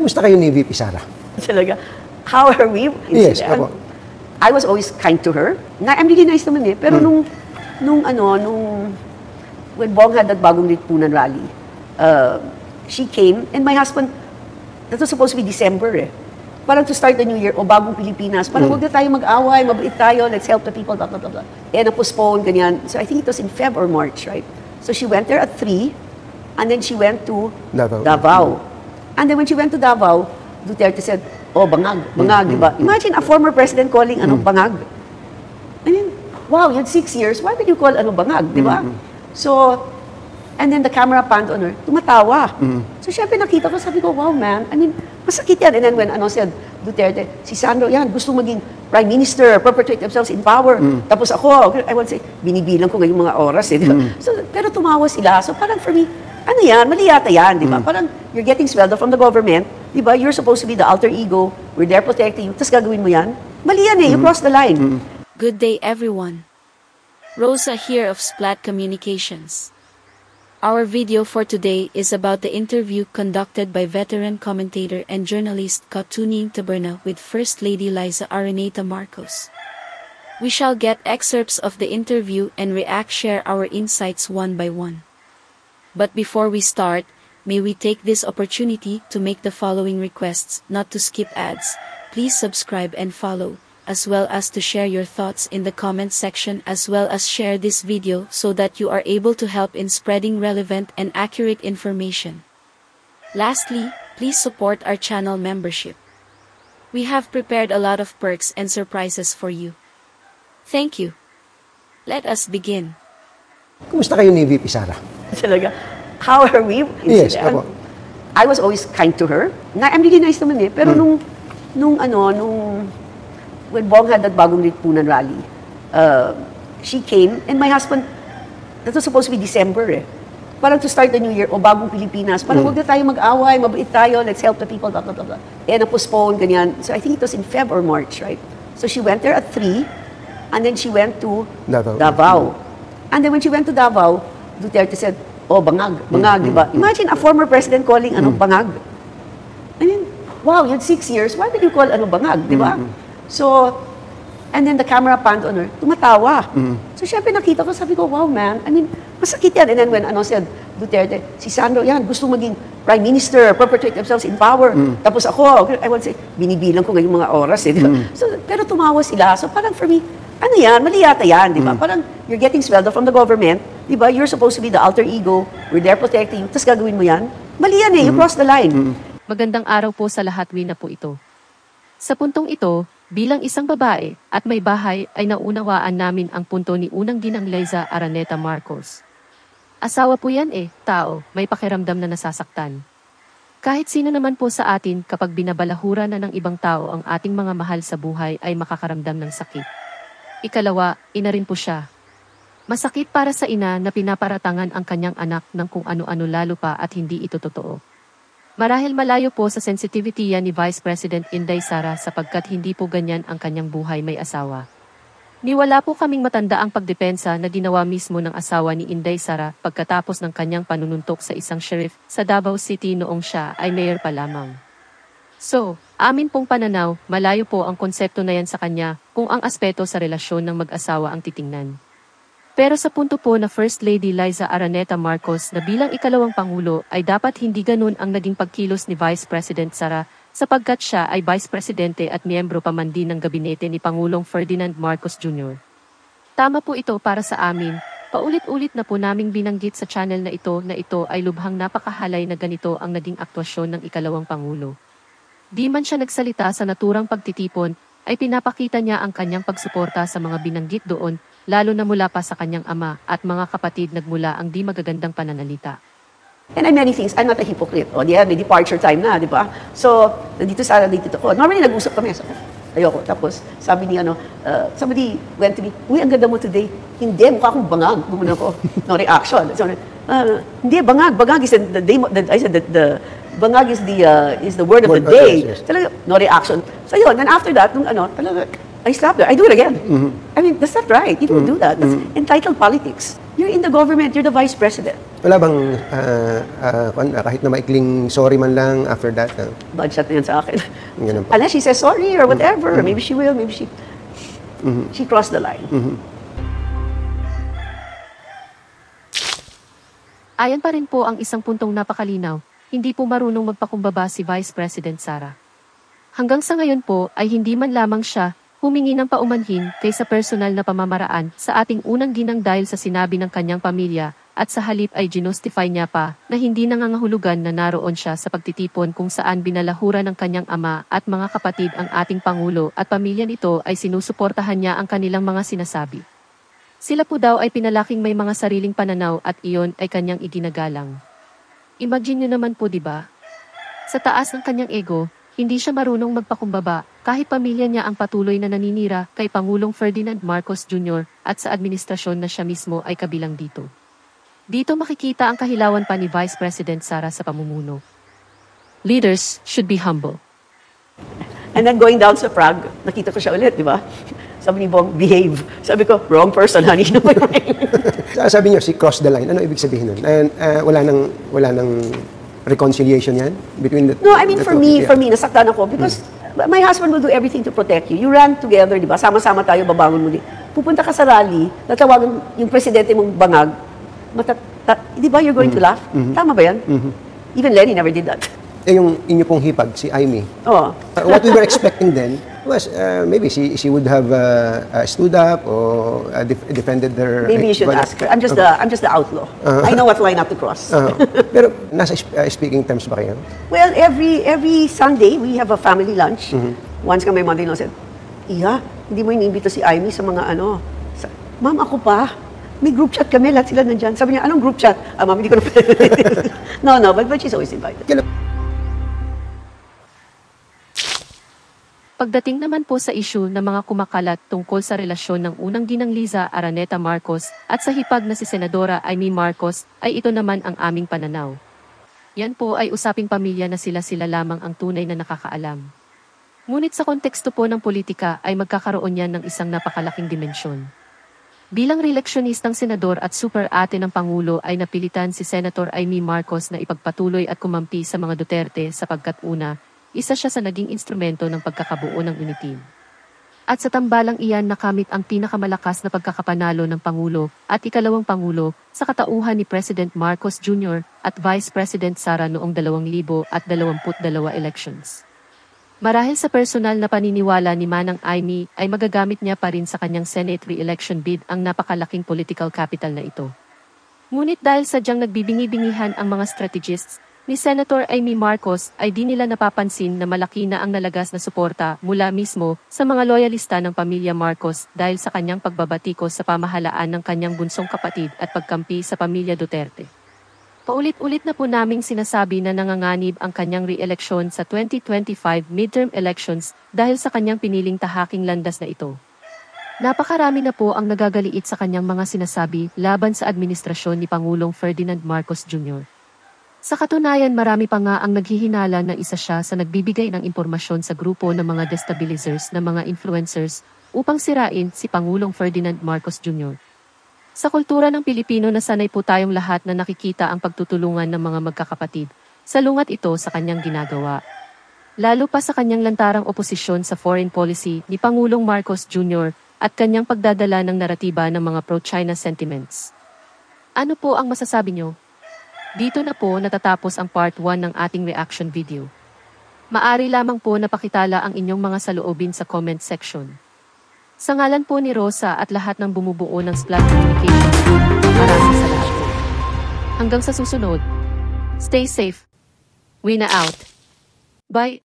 Kumusta kayo ni VP Sara? Talaga, how are we? Yes, ako. I was always kind to her. I'm really nice naman eh. Pero when Bong had that bagong lipunan rally, she came, and my husband, that was supposed to be December eh. Parang to start the new year, o bagong Pilipinas, parang huwag na tayo mag-away, mabait tayo, let's help the people, blah, blah, blah, blah. And na-postpone, ganyan. So I think it was in Feb or March, right? So she went there at 3, and then she went to Davao. And then when she went to Davao, Duterte said, oh, bangag, di ba? Imagine a former president calling bangag. I mean, wow, you had 6 years, why did you call bangag, di ba? So, and then the camera panned on her, tumatawa. So syempre nakita ko, sabi ko, wow man, I mean, masakit yan. And then when said Duterte, si Sandro, yan, gusto maging prime minister, perpetuate themselves in power. Tapos ako, I want to say, binibilang ko ngayong mga oras eh, di ba? So, pero tumawa sila. So parang for me, ano yan, mali yata yan, di ba? Parang you're getting sweldo from the government, di ba? You're supposed to be the alter ego, we're there protecting you, tapos gagawin mo yan. Mali yan eh, you cross the line. Good day everyone. Rosa here of Splat Communications. Our video for today is about the interview conducted by veteran commentator and journalist Katuning Taberna with First Lady Liza Araneta Marcos. We shall get excerpts of the interview and share our insights one by one. But before we start, may we take this opportunity to make the following requests: not to skip ads, please subscribe and follow, as well as to share your thoughts in the comment section, as well as share this video so that you are able to help in spreading relevant and accurate information. Lastly, please support our channel membership. We have prepared a lot of perks and surprises for you. Thank you. Let us begin. Kumusta kayo ni VP Sara? Talaga, how are we? Yes, ako. I was always kind to her. I'm really nice naman eh. Pero when Bong had that bagong lipunan rally, she came, and my husband, that was supposed to be December eh. Parang to start the new year, o bagong Pilipinas, parang huwag na tayo mag-away, mabait tayo, let's help the people, blah, blah, blah, blah. And na-postpone, ganyan. So I think it was in Feb or March, right? So she went there at 3, and then she went to Davao. And then when she went to Davao, Duterte said, oh, bangag, di ba? Imagine a former president calling bangag. I mean, wow, you had 6 years, why did you call bangag, di ba? So, and then the camera panned on her, tumatawa. So syempre nakita ko, sabi ko, wow man, I mean, masakit yan. And then when said Duterte, si Sandro, yan, gusto maging prime minister, perpetuate themselves in power. Tapos ako, I want to say, binibilang ko ngayong mga oras eh, di ba? So, pero tumawa sila. So parang for me, ano yan, mali yata yan, di ba? Parang you're getting sweldo from the government, di ba? You're supposed to be the alter ego, we're there protecting you, tapos gagawin mo yan. Mali yan eh, you cross the line. Magandang araw po sa lahat, Wina po ito. Sa puntong ito, bilang isang babae at may bahay ay naunawaan namin ang punto ni unang ginang Liza Araneta Marcos. Asawa po yan eh, tao, may pakiramdam na nasasaktan. Kahit sino naman po sa atin kapag binabalahura na ng ibang tao ang ating mga mahal sa buhay ay makakaramdam ng sakit. Ikalawa, ina rin po siya. Masakit para sa ina na pinaparatangan ang kanyang anak ng kung ano-ano lalo pa at hindi ito totoo. Marahil malayo po sa sensitivity yan ni Vice President Inday Sara sapagkat hindi po ganyan ang kanyang buhay may asawa. Niwala po kaming matanda ang pagdepensa na ginawa mismo ng asawa ni Inday Sara pagkatapos ng kanyang panununtok sa isang sheriff sa Davao City noong siya ay mayor pa lamang. So, amin pong pananaw, malayo po ang konsepto na yan sa kanya kung ang aspeto sa relasyon ng mag-asawa ang titingnan. Pero sa punto po na First Lady Liza Araneta Marcos na bilang ikalawang Pangulo ay dapat hindi ganun ang naging pagkilos ni Vice President Sara sapagkat siya ay Vice Presidente at miyembro pa man din ng gabinete ni Pangulong Ferdinand Marcos Jr. Tama po ito para sa amin, paulit-ulit na po naming binanggit sa channel na ito ay lubhang napakahalay na ganito ang naging aktwasyon ng ikalawang Pangulo. Di man siya nagsalita sa naturang pagtitipon, ay pinapakita niya ang kanyang pagsuporta sa mga binanggit doon, lalo na mula pa sa kanyang ama at mga kapatid nagmula ang di magagandang pananalita. And many things, I'm not a hypocrite. O, may departure time na, di ba? So, nandito sa dito ko. Normally, nag-usap kami. So, ayoko. Tapos, sabi ni somebody went to me, uy, ang ganda mo today. Hindi, mukha akong bangag. Bumuna ko. No reaction. So, hindi, bangag. Bangag is I said the bangag is the word of the day. Yes. Talaga, no reaction. So, yun. And after that, talaga, I stopped there. I do it again. I mean, that's not right. You don't do that. That's entitled politics. You're in the government, you're the vice president. Wala bang kahit na maikling sorry man lang after that? Bad shot na yan sa akin. Ganun po. Unless she says sorry or whatever, maybe she will, maybe she crossed the line. Ayan pa rin po ang isang puntong napakalinaw, hindi po marunong magpakumbaba si Vice President Sara. Hanggang sa ngayon po ay hindi man lamang siya humingi ng paumanhin kaysa personal na pamamaraan sa ating unang ginang dahil sa sinabi ng kanyang pamilya at sa halip ay ginustify niya pa na hindi nangangahulugan na naroon siya sa pagtitipon kung saan binalahura ng kanyang ama at mga kapatid ang ating Pangulo at pamilya nito ay sinusuportahan niya ang kanilang mga sinasabi. Sila po daw ay pinalaking may mga sariling pananaw at iyon ay kanyang iginagalang. Imagine nyo naman po, diba? Sa taas ng kanyang ego, hindi siya marunong magpakumbaba kahit pamilya niya ang patuloy na naninira kay Pangulong Ferdinand Marcos Jr. at sa administrasyon na siya mismo ay kabilang dito. Dito makikita ang kahilawan pa ni Vice President Sara sa pamumuno. Leaders should be humble. And then going down sa Prague, nakita ko siya ulit, di ba? Sabi ni Bong, behave. Sabi ko, wrong person, honey. Sabi niyo, si cross the line. Ano ibig sabihin nun? And wala nang reconciliation yan? Between the No, I mean, the for two? me, Yeah. nasaktan ako because my husband will do everything to protect you. You ran together, di ba? Sama-sama tayo, babangon muli. Pupunta ka sa rally, natawagan yung presidente mong bangag, di ba you're going to laugh? Tama ba yan? Even Lenny never did that. Eh, yung inyo pong hipag, si Aimee. Oh. What we were expecting then was maybe she would have stood up or defended her. Maybe you should ask her. I'm just the outlaw. I know what line not to cross. Pero nasa speaking terms ba kayo? Well, every Sunday, we have a family lunch. Once kami mother-in-law said, Iha, hindi mo iniimbito si Aimee sa mga ano. Ma'am, ako pa. May group chat kami, lahat sila nandyan. Sabi niya, anong group chat? Ma'am, hindi ko na No, but she's always invited. Pagdating naman po sa issue ng mga kumakalat tungkol sa relasyon ng unang ginang Liza Araneta Marcos at sa hipag na si Senadora Aimee Marcos, ay ito naman ang aming pananaw. Yan po ay usaping pamilya na sila lamang ang tunay na nakakaalam. Ngunit sa konteksto po ng politika ay magkakaroon yan ng isang napakalaking dimensyon. Bilang reeleksyonistang senador at super ate ng Pangulo ay napilitan si Senator Aimee Marcos na ipagpatuloy at kumampi sa mga Duterte sapagkat una, isa siya sa naging instrumento ng pagkakabuo ng UNITIL. At sa tambalang iyan nakamit ang pinakamalakas na pagkakapanalo ng Pangulo at ikalawang Pangulo sa katauhan ni President Marcos Jr. at Vice President Sara noong 2022 elections. Marahil sa personal na paniniwala ni Manang Aimee ay magagamit niya pa rin sa kanyang Senate re-election bid ang napakalaking political capital na ito. Ngunit dahil sadyang nagbibingi-bingihan ang mga strategists, ni Senator Aimee Marcos ay di nila napapansin na malaki na ang nalagas na suporta mula mismo sa mga loyalista ng pamilya Marcos dahil sa kanyang pagbabatikos sa pamahalaan ng kanyang bunsong kapatid at pagkampi sa pamilya Duterte. Paulit-ulit na po naming sinasabi na nanganganib ang kanyang re-eleksyon sa 2025 midterm elections dahil sa kanyang piniling tahaking landas na ito. Napakarami na po ang nagagaliit sa kanyang mga sinasabi laban sa administrasyon ni Pangulong Ferdinand Marcos Jr. Sa katunayan marami pa nga ang naghihinala na isa siya sa nagbibigay ng impormasyon sa grupo ng mga destabilizers na mga influencers upang sirain si Pangulong Ferdinand Marcos Jr. Sa kultura ng Pilipino na sanay po tayong lahat na nakikita ang pagtutulungan ng mga magkakapatid, salungat ito sa kanyang ginagawa. Lalo pa sa kanyang lantarang oposisyon sa foreign policy ni Pangulong Marcos Jr. at kanyang pagdadala ng naratiba ng mga pro-China sentiments. Ano po ang masasabi nyo? Dito na po natatapos ang part 1 ng ating reaction video. Maari lamang po napakitala ang inyong mga saloobin sa comment section. Sa ngalan po ni Rosa at lahat ng bumubuo ng Splat Communications Group, maraming salamat. Hanggang sa susunod, stay safe. Wina out. Bye.